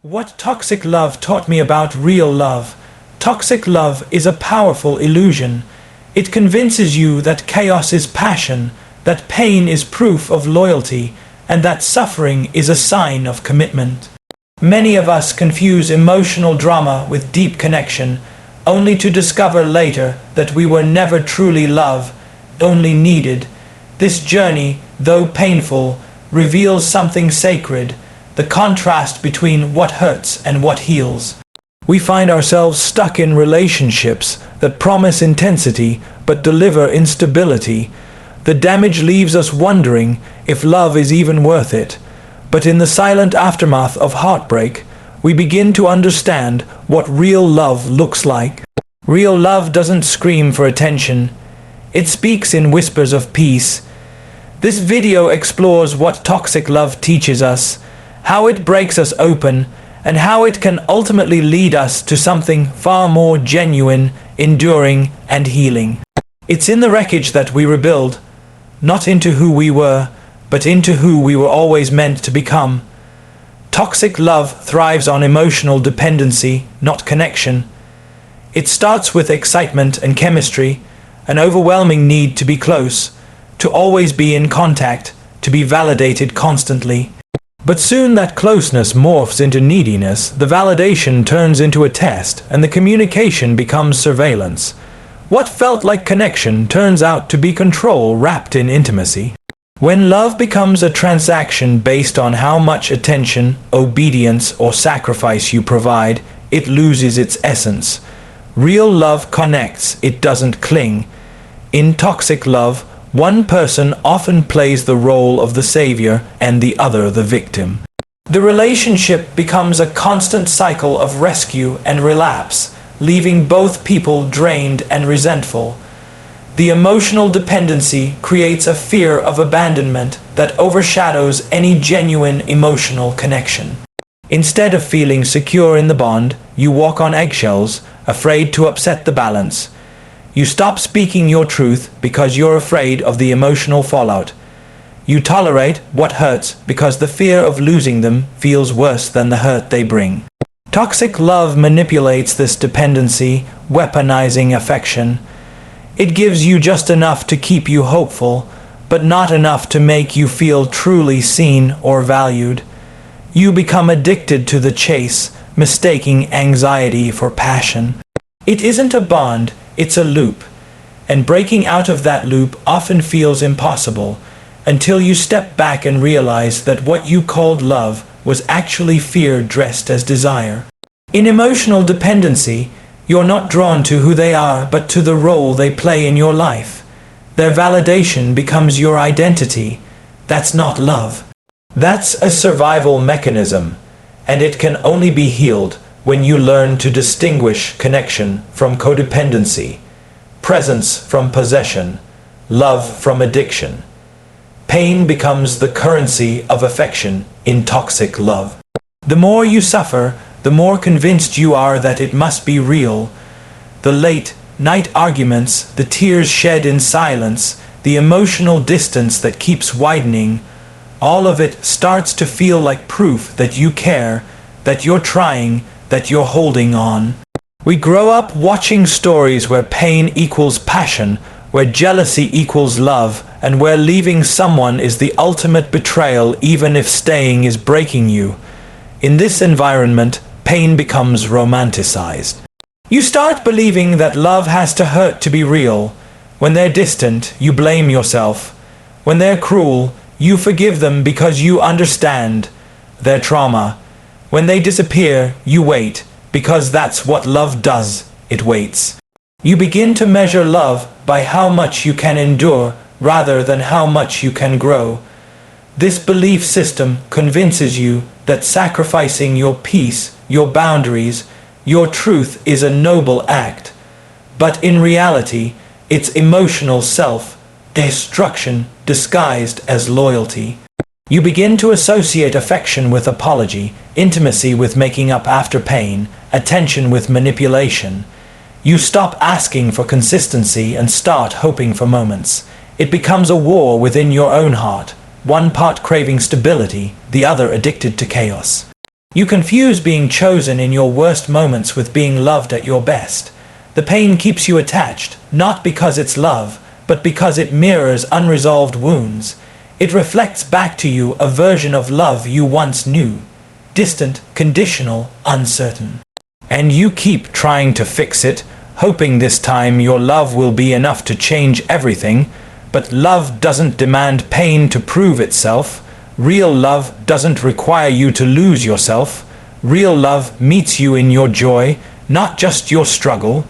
What toxic love taught me about real love. Toxic love is a powerful illusion. It convinces you that chaos is passion, that pain is proof of loyalty, and that suffering is a sign of commitment. Many of us confuse emotional drama with deep connection, only to discover later that we were never truly loved, only needed. This journey, though painful, reveals something sacred, the contrast between what hurts and what heals. We find ourselves stuck in relationships that promise intensity but deliver instability. The damage leaves us wondering if love is even worth it. But in the silent aftermath of heartbreak, we begin to understand what real love looks like. Real love doesn't scream for attention. It speaks in whispers of peace. This video explores what toxic love teaches us, how it breaks us open, and how it can ultimately lead us to something far more genuine, enduring, and healing. It's in the wreckage that we rebuild, not into who we were, but into who we were always meant to become. Toxic love thrives on emotional dependency, not connection. It starts with excitement and chemistry, an overwhelming need to be close, to always be in contact, to be validated constantly. But soon that closeness morphs into neediness, the validation turns into a test, and the communication becomes surveillance. What felt like connection turns out to be control wrapped in intimacy. When love becomes a transaction based on how much attention, obedience, or sacrifice you provide, it loses its essence. Real love connects, it doesn't cling. In toxic love, one person often plays the role of the savior and the other the victim. The relationship becomes a constant cycle of rescue and relapse, leaving both people drained and resentful. The emotional dependency creates a fear of abandonment that overshadows any genuine emotional connection. Instead of feeling secure in the bond, you walk on eggshells, afraid to upset the balance. You stop speaking your truth because you're afraid of the emotional fallout. You tolerate what hurts because the fear of losing them feels worse than the hurt they bring. Toxic love manipulates this dependency, weaponizing affection. It gives you just enough to keep you hopeful, but not enough to make you feel truly seen or valued. You become addicted to the chase, mistaking anxiety for passion. It isn't a bond, it's a loop, and breaking out of that loop often feels impossible until you step back and realize that what you called love was actually fear dressed as desire. In emotional dependency, you're not drawn to who they are but to the role they play in your life. Their validation becomes your identity. That's not love. That's a survival mechanism, and it can only be healed when you learn to distinguish connection from codependency, presence from possession, love from addiction. Pain becomes the currency of affection in toxic love. The more you suffer, the more convinced you are that it must be real. The late night arguments, the tears shed in silence, the emotional distance that keeps widening, all of it starts to feel like proof that you care, that you're trying, that you're holding on. We grow up watching stories where pain equals passion, where jealousy equals love, and where leaving someone is the ultimate betrayal even if staying is breaking you. In this environment, pain becomes romanticized. You start believing that love has to hurt to be real. When they're distant, you blame yourself. When they're cruel, you forgive them because you understand their trauma. When they disappear, you wait, because that's what love does, it waits. You begin to measure love by how much you can endure rather than how much you can grow. This belief system convinces you that sacrificing your peace, your boundaries, your truth is a noble act. But in reality, it's emotional self-destruction disguised as loyalty. You begin to associate affection with apology, intimacy with making up after pain, attention with manipulation. You stop asking for consistency and start hoping for moments. It becomes a war within your own heart, one part craving stability, the other addicted to chaos. You confuse being chosen in your worst moments with being loved at your best. The pain keeps you attached, not because it's love, but because it mirrors unresolved wounds. It reflects back to you a version of love you once knew. Distant, conditional, uncertain. And you keep trying to fix it, hoping this time your love will be enough to change everything. But love doesn't demand pain to prove itself. Real love doesn't require you to lose yourself. Real love meets you in your joy, not just your struggle.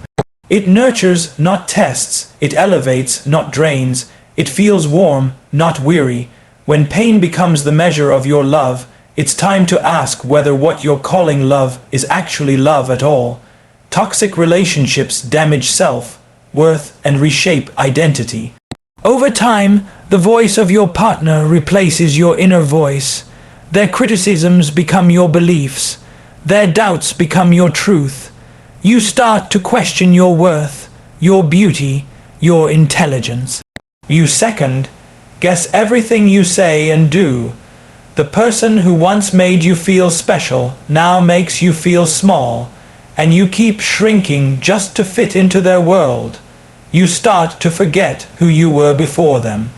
It nurtures, not tests. It elevates, not drains. It feels warm, not weary. When pain becomes the measure of your love, it's time to ask whether what you're calling love is actually love at all. Toxic relationships damage self, worth, and reshape identity. Over time, the voice of your partner replaces your inner voice. Their criticisms become your beliefs. Their doubts become your truth. You start to question your worth, your beauty, your intelligence. You second guess everything you say and do. The person who once made you feel special now makes you feel small, and you keep shrinking just to fit into their world. You start to forget who you were before them.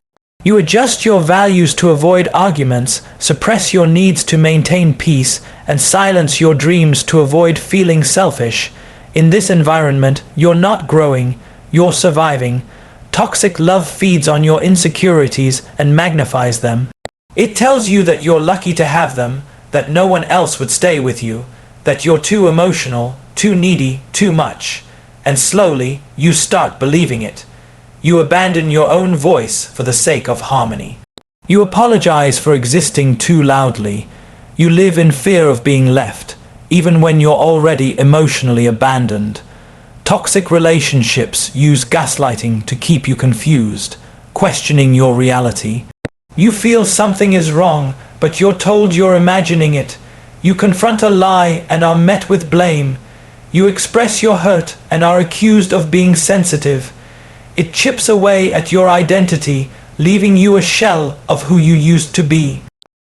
You adjust your values to avoid arguments, suppress your needs to maintain peace, and silence your dreams to avoid feeling selfish. In this environment, you're not growing, you're surviving. Toxic love feeds on your insecurities and magnifies them. It tells you that you're lucky to have them, that no one else would stay with you, that you're too emotional, too needy, too much. And slowly, you start believing it. You abandon your own voice for the sake of harmony. You apologize for existing too loudly. You live in fear of being left, even when you're already emotionally abandoned. Toxic relationships use gaslighting to keep you confused, questioning your reality. You feel something is wrong, but you're told you're imagining it. You confront a lie and are met with blame. You express your hurt and are accused of being sensitive. It chips away at your identity, leaving you a shell of who you used to be.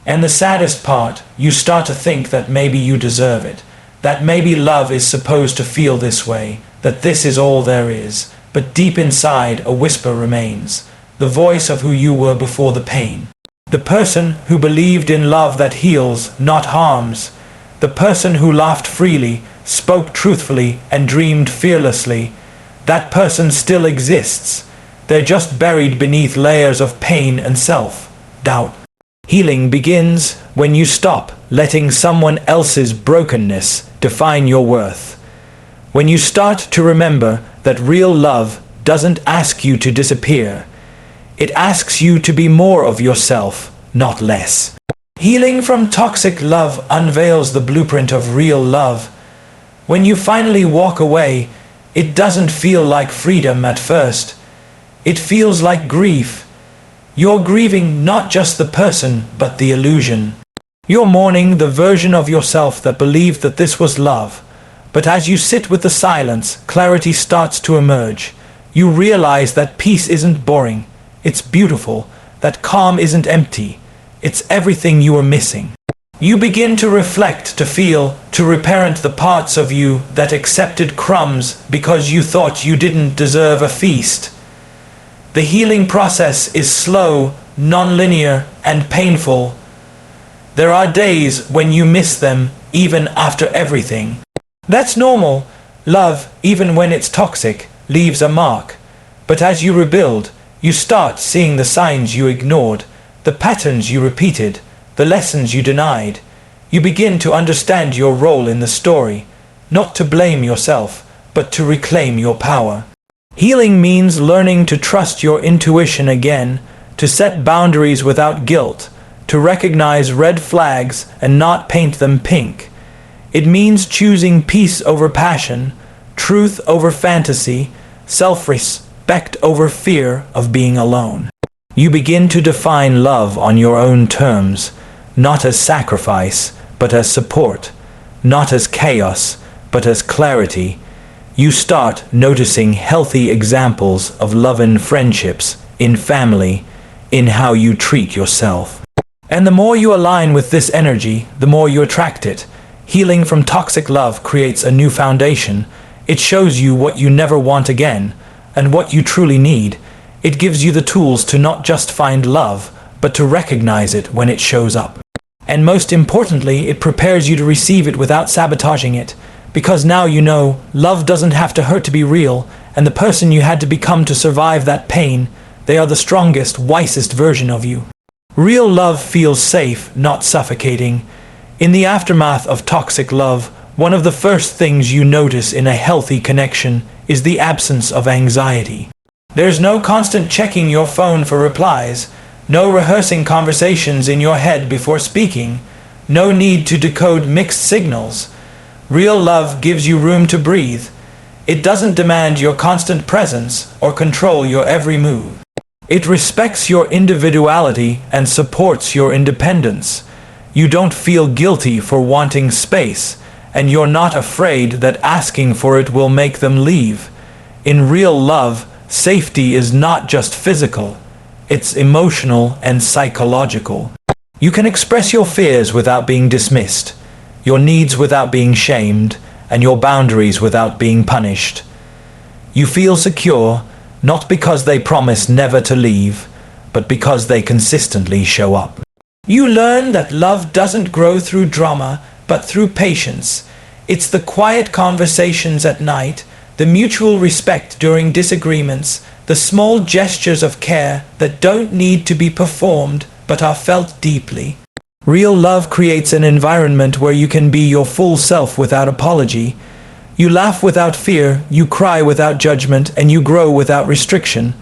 And the saddest part, you start to think that maybe you deserve it, that maybe love is supposed to feel this way, that this is all there is. But deep inside, a whisper remains, the voice of who you were before the pain. The person who believed in love that heals, not harms. The person who laughed freely, spoke truthfully, and dreamed fearlessly. That person still exists. They're just buried beneath layers of pain and self-doubt. Healing begins when you stop letting someone else's brokenness define your worth. When you start to remember that real love doesn't ask you to disappear. It asks you to be more of yourself, not less. Healing from toxic love unveils the blueprint of real love. When you finally walk away, it doesn't feel like freedom at first. It feels like grief. You're grieving not just the person, but the illusion. You're mourning the version of yourself that believed that this was love. But as you sit with the silence, clarity starts to emerge. You realize that peace isn't boring. It's beautiful. That calm isn't empty. It's everything you were missing. You begin to reflect, to feel, to reparent the parts of you that accepted crumbs because you thought you didn't deserve a feast. The healing process is slow, non-linear, and painful. There are days when you miss them, even after everything. That's normal. Love, even when it's toxic, leaves a mark. But as you rebuild, you start seeing the signs you ignored, the patterns you repeated, the lessons you denied. You begin to understand your role in the story, not to blame yourself, but to reclaim your power. Healing means learning to trust your intuition again, to set boundaries without guilt, to recognize red flags and not paint them pink. It means choosing peace over passion, truth over fantasy, self-respect over fear of being alone. You begin to define love on your own terms, not as sacrifice, but as support, not as chaos, but as clarity. You start noticing healthy examples of love in friendships, in family, in how you treat yourself. And the more you align with this energy, the more you attract it. Healing from toxic love creates a new foundation. It shows you what you never want again, and what you truly need. It gives you the tools to not just find love, but to recognize it when it shows up. And most importantly, it prepares you to receive it without sabotaging it. Because now you know, love doesn't have to hurt to be real, and the person you had to become to survive that pain, they are the strongest, wisest version of you. Real love feels safe, not suffocating. In the aftermath of toxic love, one of the first things you notice in a healthy connection is the absence of anxiety. There's no constant checking your phone for replies, no rehearsing conversations in your head before speaking, no need to decode mixed signals. Real love gives you room to breathe. It doesn't demand your constant presence or control your every move. It respects your individuality and supports your independence. You don't feel guilty for wanting space, and you're not afraid that asking for it will make them leave. In real love, safety is not just physical, it's emotional and psychological. You can express your fears without being dismissed, your needs without being shamed, and your boundaries without being punished. You feel secure, not because they promise never to leave, but because they consistently show up. You learn that love doesn't grow through drama, but through patience. It's the quiet conversations at night, the mutual respect during disagreements, the small gestures of care that don't need to be performed, but are felt deeply. Real love creates an environment where you can be your full self without apology. You laugh without fear, you cry without judgment, and you grow without restriction.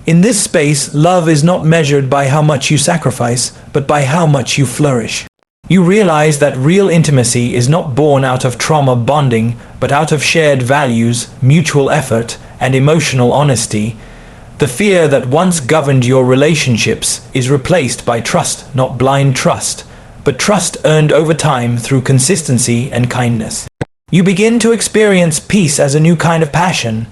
In this space, love is not measured by how much you sacrifice, but by how much you flourish. You realize that real intimacy is not born out of trauma bonding, but out of shared values, mutual effort, and emotional honesty. The fear that once governed your relationships is replaced by trust, not blind trust, but trust earned over time through consistency and kindness. You begin to experience peace as a new kind of passion.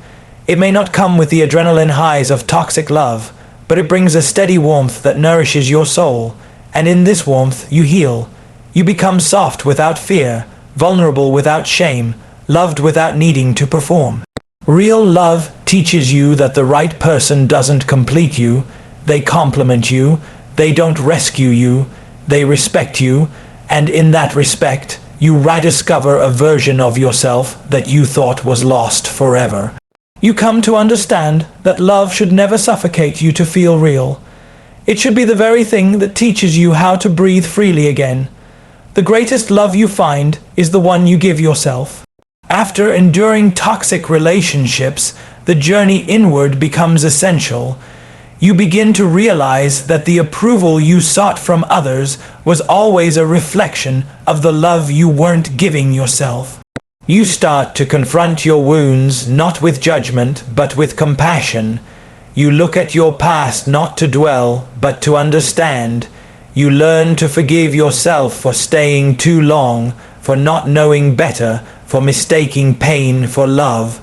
It may not come with the adrenaline highs of toxic love, but it brings a steady warmth that nourishes your soul, and in this warmth you heal. You become soft without fear, vulnerable without shame, loved without needing to perform. Real love teaches you that the right person doesn't complete you, they complement you, they don't rescue you, they respect you, and in that respect, you rediscover a version of yourself that you thought was lost forever. You come to understand that love should never suffocate you to feel real. It should be the very thing that teaches you how to breathe freely again. The greatest love you find is the one you give yourself. After enduring toxic relationships, the journey inward becomes essential. You begin to realize that the approval you sought from others was always a reflection of the love you weren't giving yourself. You start to confront your wounds not with judgment, but with compassion. You look at your past not to dwell, but to understand. You learn to forgive yourself for staying too long, for not knowing better, for mistaking pain for love.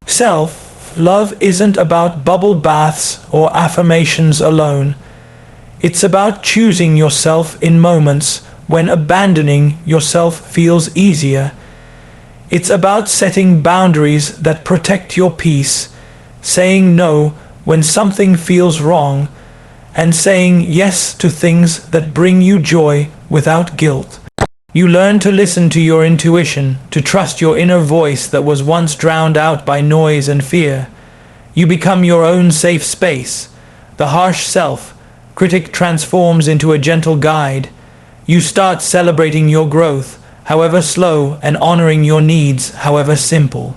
Self-love isn't about bubble baths or affirmations alone. It's about choosing yourself in moments when abandoning yourself feels easier. It's about setting boundaries that protect your peace, saying no when something feels wrong, and saying yes to things that bring you joy without guilt. You learn to listen to your intuition, to trust your inner voice that was once drowned out by noise and fear. You become your own safe space. The harsh self-critic transforms into a gentle guide. You start celebrating your growth, however slow, and honoring your needs, however simple.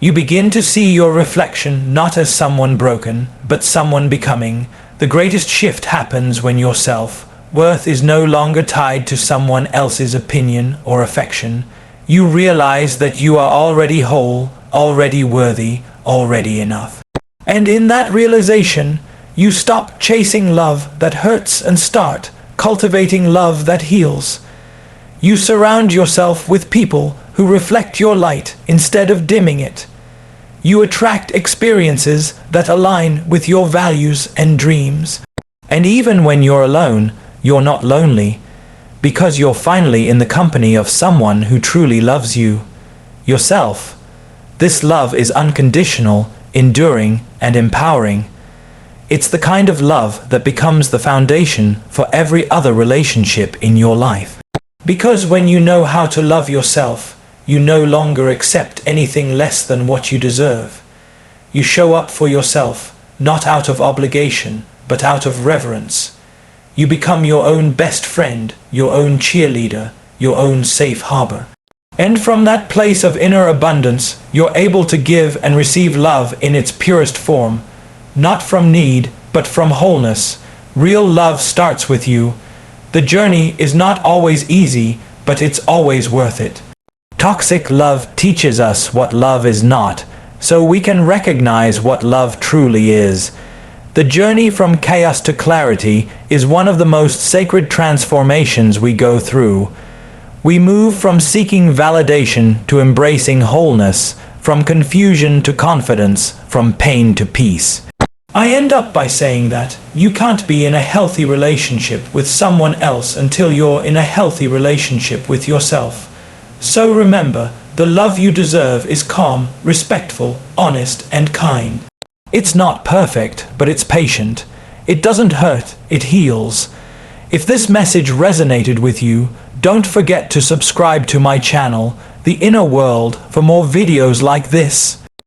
You begin to see your reflection not as someone broken, but someone becoming. The greatest shift happens when your self-worth is no longer tied to someone else's opinion or affection. You realize that you are already whole, already worthy, already enough. And in that realization, you stop chasing love that hurts and start cultivating love that heals. You surround yourself with people who reflect your light instead of dimming it. You attract experiences that align with your values and dreams. And even when you're alone, you're not lonely, because you're finally in the company of someone who truly loves you, yourself. This love is unconditional, enduring, and empowering. It's the kind of love that becomes the foundation for every other relationship in your life. Because when you know how to love yourself, you no longer accept anything less than what you deserve. You show up for yourself, not out of obligation, but out of reverence. You become your own best friend, your own cheerleader, your own safe harbor. And from that place of inner abundance, you're able to give and receive love in its purest form, not from need, but from wholeness. Real love starts with you. The journey is not always easy, but it's always worth it. Toxic love teaches us what love is not, so we can recognize what love truly is. The journey from chaos to clarity is one of the most sacred transformations we go through. We move from seeking validation to embracing wholeness, from confusion to confidence, from pain to peace. I end up by saying that you can't be in a healthy relationship with someone else until you're in a healthy relationship with yourself. So remember, the love you deserve is calm, respectful, honest, and kind. It's not perfect, but it's patient. It doesn't hurt, it heals. If this message resonated with you, don't forget to subscribe to my channel, The Inner World, for more videos like this.